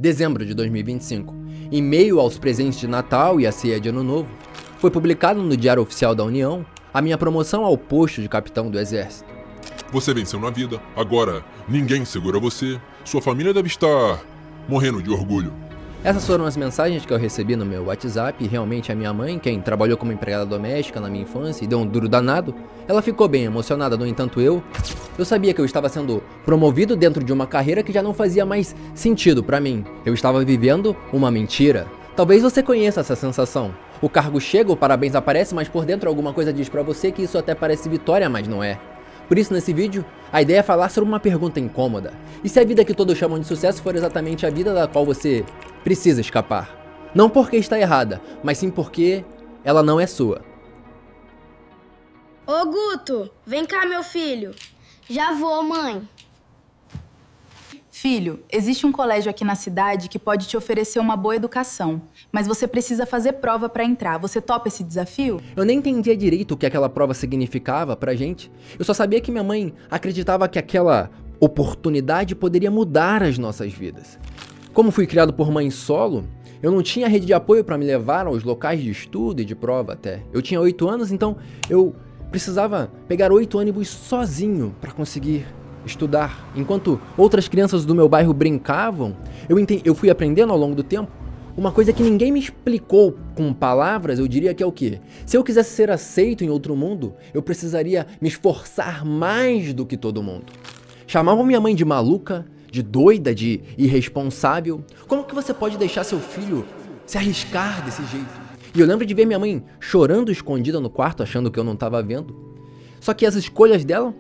dezembro de 2025. Em meio aos presentes de Natal e a ceia de Ano Novo, foi publicado no Diário Oficial da União a minha promoção ao posto de capitão do Exército. Você venceu na vida, agora ninguém segura você. Sua família deve estar morrendo de orgulho. Essas foram as mensagens que eu recebi no meu WhatsApp e realmente a minha mãe, quem trabalhou como empregada doméstica na minha infância e deu um duro danado, ela ficou bem emocionada. No entanto, eu sabia que eu estava sendo promovido dentro de uma carreira que já não fazia mais sentido pra mim. Eu estava vivendo uma mentira. Talvez você conheça essa sensação. O cargo chega, o parabéns aparece, mas por dentro alguma coisa diz pra você que isso até parece vitória, mas não é. Por isso, nesse vídeo, a ideia é falar sobre uma pergunta incômoda. E se a vida que todos chamam de sucesso for exatamente a vida da qual você precisa escapar? Não porque está errada, mas sim porque ela não é sua. Ô Guto, vem cá, meu filho. Já vou, mãe. Filho, existe um colégio aqui na cidade que pode te oferecer uma boa educação, mas você precisa fazer prova para entrar. Você topa esse desafio? Eu nem entendia direito o que aquela prova significava pra gente. Eu só sabia que minha mãe acreditava que aquela oportunidade poderia mudar as nossas vidas. Como fui criado por mãe solo, eu não tinha rede de apoio para me levar aos locais de estudo e de prova até. Eu tinha 8 anos, então eu precisava pegar 8 ônibus sozinho para conseguir estudar. Enquanto outras crianças do meu bairro brincavam, eu fui aprendendo ao longo do tempo uma coisa que ninguém me explicou com palavras. Eu diria que é o quê? Se eu quisesse ser aceito em outro mundo, eu precisaria me esforçar mais do que todo mundo. Chamavam minha mãe de maluca, de doida, de irresponsável. Como que você pode deixar seu filho se arriscar desse jeito? E eu lembro de ver minha mãe chorando escondida no quarto, achando que eu não estava vendo. Só que as escolhas dela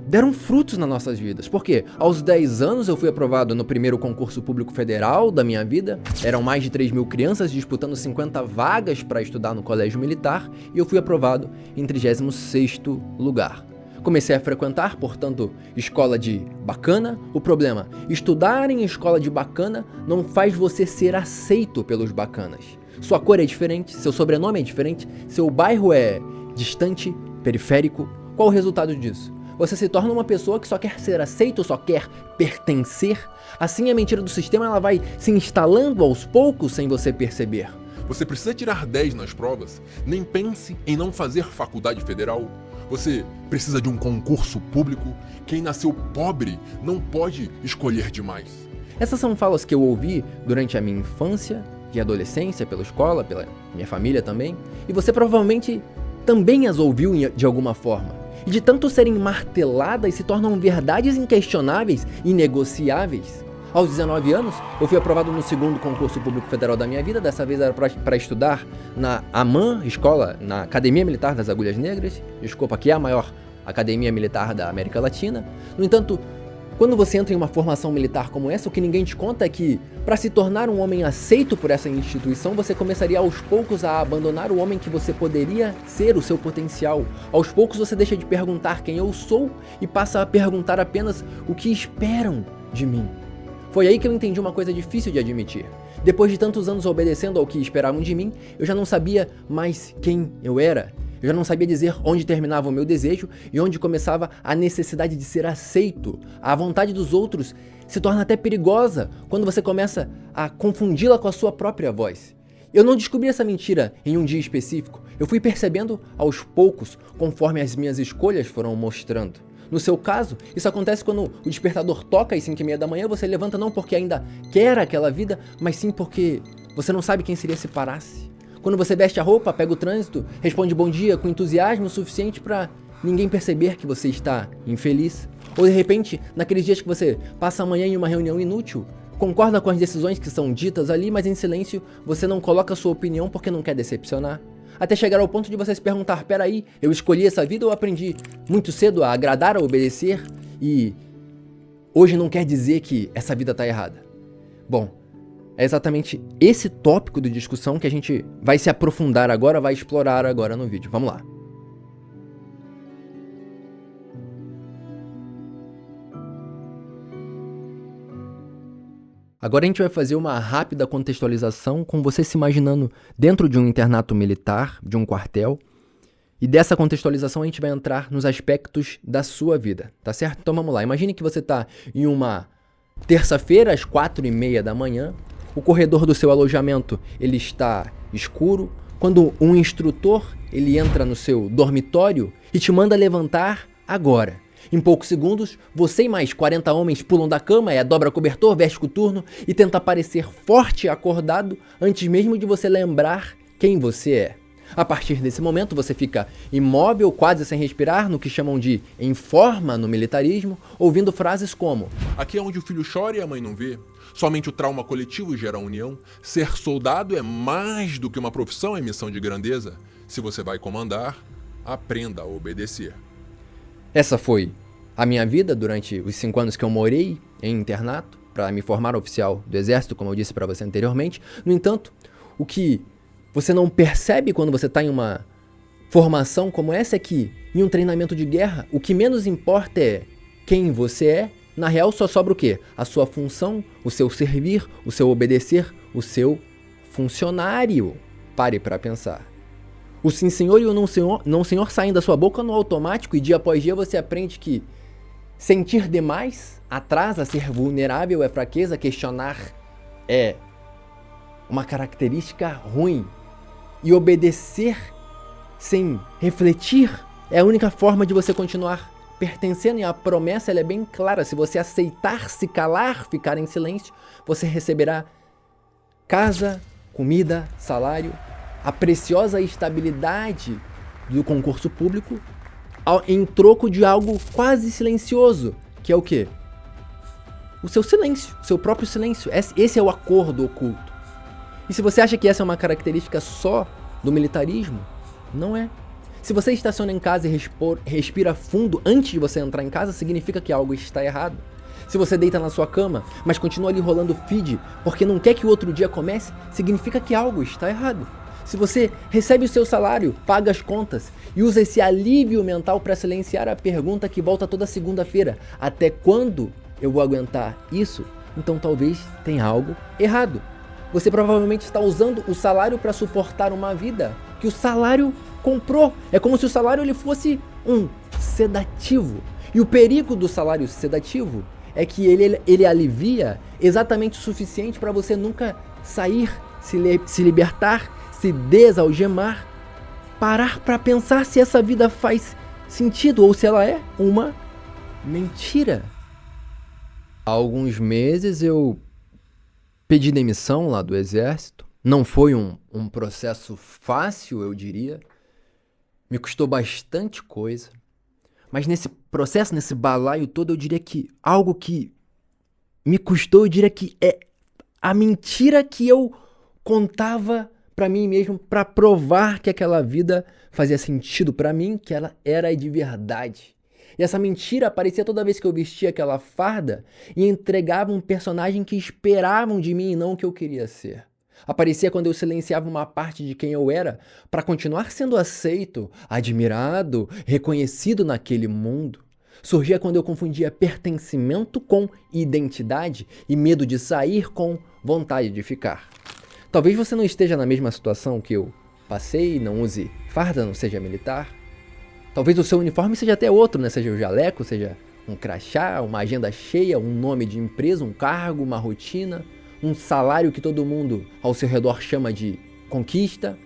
deram frutos nas nossas vidas. Porque aos 10 anos eu fui aprovado no primeiro concurso público federal da minha vida. Eram mais de 3.000 crianças disputando 50 vagas para estudar no colégio militar. E eu fui aprovado em 36º lugar. Comecei a frequentar, portanto, escola de bacana. O problema, estudar em escola de bacana não faz você ser aceito pelos bacanas. Sua cor é diferente, seu sobrenome é diferente, seu bairro é distante, periférico. Qual o resultado disso? Você se torna uma pessoa que só quer ser aceito, só quer pertencer. Assim a mentira do sistema ela vai se instalando aos poucos sem você perceber. Você precisa tirar 10 nas provas? Nem pense em não fazer faculdade federal. Você precisa de um concurso público? Quem nasceu pobre não pode escolher demais. Essas são falas que eu ouvi durante a minha infância e adolescência, pela escola, pela minha família também. E você provavelmente também as ouviu de alguma forma. E de tanto serem marteladas, se tornam verdades inquestionáveis e inegociáveis. Aos 19 anos, eu fui aprovado no segundo concurso público federal da minha vida. Dessa vez era para estudar na AMAN, na Academia Militar das Agulhas Negras. Desculpa, que é a maior academia militar da América Latina. No entanto, quando você entra em uma formação militar como essa, o que ninguém te conta é que, para se tornar um homem aceito por essa instituição, você começaria aos poucos a abandonar o homem que você poderia ser, o seu potencial. Aos poucos você deixa de perguntar quem eu sou e passa a perguntar apenas o que esperam de mim. Foi aí que eu entendi uma coisa difícil de admitir. Depois de tantos anos obedecendo ao que esperavam de mim, eu já não sabia mais quem eu era. Eu já não sabia dizer onde terminava o meu desejo e onde começava a necessidade de ser aceito. A vontade dos outros se torna até perigosa quando você começa a confundi-la com a sua própria voz. Eu não descobri essa mentira em um dia específico. Eu fui percebendo aos poucos, conforme as minhas escolhas foram mostrando. No seu caso, isso acontece quando o despertador toca às 5h30 da manhã, você levanta não porque ainda quer aquela vida, mas sim porque você não sabe quem seria se parasse. Quando você veste a roupa, pega o trânsito, responde bom dia com entusiasmo suficiente para ninguém perceber que você está infeliz. Ou de repente, naqueles dias que você passa a manhã em uma reunião inútil, concorda com as decisões que são ditas ali, mas em silêncio você não coloca sua opinião porque não quer decepcionar. Até chegar ao ponto de você se perguntar, peraí, eu escolhi essa vida ou aprendi muito cedo a agradar, a obedecer e hoje não quer dizer que essa vida está errada. Bom, é exatamente esse tópico de discussão que a gente vai se aprofundar agora, vai explorar agora no vídeo. Vamos lá. Agora a gente vai fazer uma rápida contextualização com você se imaginando dentro de um internato militar, de um quartel. E dessa contextualização a gente vai entrar nos aspectos da sua vida, tá certo? Então vamos lá. Imagine que você está em uma terça-feira, às 4h30 da manhã, o corredor do seu alojamento ele está escuro, quando um instrutor ele entra no seu dormitório e te manda levantar agora. Em poucos segundos, você e mais 40 homens pulam da cama, dobra cobertor, veste coturno e tenta parecer forte e acordado antes mesmo de você lembrar quem você é. A partir desse momento, você fica imóvel, quase sem respirar, no que chamam de em forma no militarismo, ouvindo frases como: aqui é onde o filho chora e a mãe não vê. Somente o trauma coletivo gera união. Ser soldado é mais do que uma profissão, é missão de grandeza. Se você vai comandar, aprenda a obedecer. Essa foi a minha vida durante os 5 anos que eu morei em internato, para me formar oficial do Exército, como eu disse para você anteriormente. No entanto, o que você não percebe quando você está em uma formação como essa é que, em um treinamento de guerra, o que menos importa é quem você é. Na real, só sobra o quê? A sua função, o seu servir, o seu obedecer, o seu funcionário. Pare para pensar. O sim senhor e o não senhor saem da sua boca no automático e dia após dia você aprende que sentir demais atrasa, ser vulnerável é fraqueza, questionar é uma característica ruim e obedecer sem refletir é a única forma de você continuar pertencendo, e a promessa ela é bem clara: se você aceitar se calar, ficar em silêncio, você receberá casa, comida, salário, a preciosa estabilidade do concurso público em troco de algo quase silencioso, que é o quê? O seu silêncio, o seu próprio silêncio. Esse é o acordo oculto. E se você acha que essa é uma característica só do militarismo, não é. Se você estaciona em casa e respira fundo antes de você entrar em casa, significa que algo está errado. Se você deita na sua cama, mas continua ali rolando feed porque não quer que o outro dia comece, significa que algo está errado. Se você recebe o seu salário, paga as contas e usa esse alívio mental para silenciar a pergunta que volta toda segunda-feira: até quando eu vou aguentar isso? Então talvez tenha algo errado. Você provavelmente está usando o salário para suportar uma vida que o salário comprou. É como se o salário ele fosse um sedativo. E o perigo do salário sedativo é que ele alivia exatamente o suficiente para você nunca sair, se libertar, se desalgemar, parar para pensar se essa vida faz sentido ou se ela é uma mentira. Há alguns meses eu pedi demissão lá do Exército. Não foi um processo fácil, eu diria. Me custou bastante coisa. Mas nesse processo, nesse balaio todo, eu diria que algo que me custou, eu diria que é a mentira que eu contava para mim mesmo, para provar que aquela vida fazia sentido para mim, que ela era de verdade. E essa mentira aparecia toda vez que eu vestia aquela farda e entregava um personagem que esperavam de mim e não o que eu queria ser. Aparecia quando eu silenciava uma parte de quem eu era para continuar sendo aceito, admirado, reconhecido naquele mundo. Surgia quando eu confundia pertencimento com identidade e medo de sair com vontade de ficar. Talvez você não esteja na mesma situação que eu passei, não use farda, não seja militar. Talvez o seu uniforme seja até outro, né? Seja o jaleco, seja um crachá, uma agenda cheia, um nome de empresa, um cargo, uma rotina, um salário que todo mundo ao seu redor chama de conquista.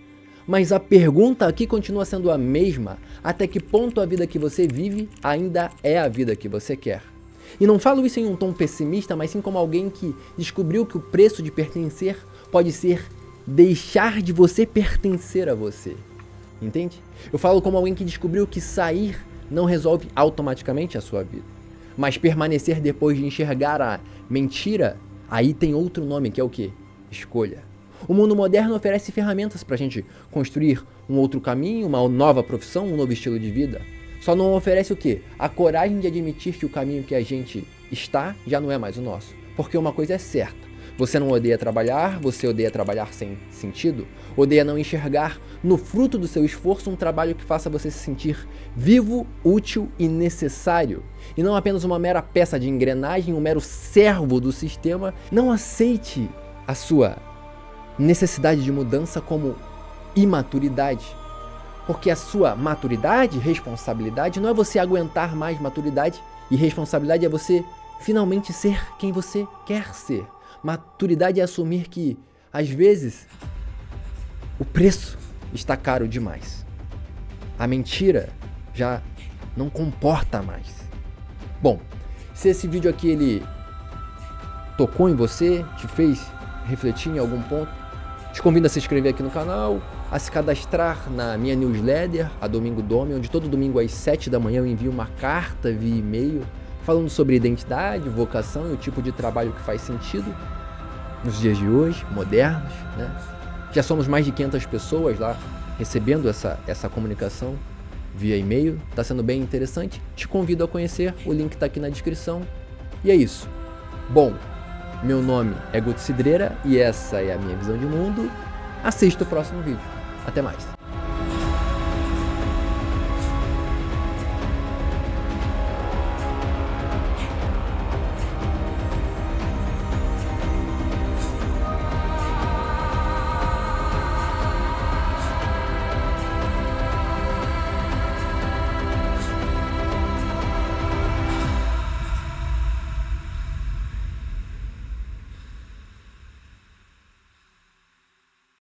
Mas a pergunta aqui continua sendo a mesma: até que ponto a vida que você vive ainda é a vida que você quer? E não falo isso em um tom pessimista, mas sim como alguém que descobriu que o preço de pertencer pode ser deixar de você pertencer a você. Entende? Eu falo como alguém que descobriu que sair não resolve automaticamente a sua vida. Mas permanecer depois de enxergar a mentira, aí tem outro nome, que é o quê? Escolha. O mundo moderno oferece ferramentas pra gente construir um outro caminho, uma nova profissão, um novo estilo de vida. Só não oferece o quê? A coragem de admitir que o caminho que a gente está já não é mais o nosso. Porque uma coisa é certa: você não odeia trabalhar, você odeia trabalhar sem sentido, odeia não enxergar no fruto do seu esforço um trabalho que faça você se sentir vivo, útil e necessário. E não apenas uma mera peça de engrenagem, um mero servo do sistema. Não aceite a sua necessidade de mudança como imaturidade. Porque a sua maturidade, responsabilidade, não é você aguentar mais maturidade, e responsabilidade é você finalmente ser quem você quer ser. Maturidade é assumir que, às vezes, o preço está caro demais. A mentira já não comporta mais. Bom, se esse vídeo aqui ele tocou em você, te fez refletir em algum ponto, te convido a se inscrever aqui no canal, a se cadastrar na minha newsletter, a Domingo Dome, onde todo domingo às 7 da manhã eu envio uma carta via e-mail falando sobre identidade, vocação e o tipo de trabalho que faz sentido nos dias de hoje, modernos, né? Já somos mais de 500 pessoas lá recebendo essa comunicação via e-mail, está sendo bem interessante. Te convido a conhecer, o link está aqui na descrição. E é isso. Bom, meu nome é Guto Cidreira e essa é a minha visão de mundo. Assista o próximo vídeo. Até mais.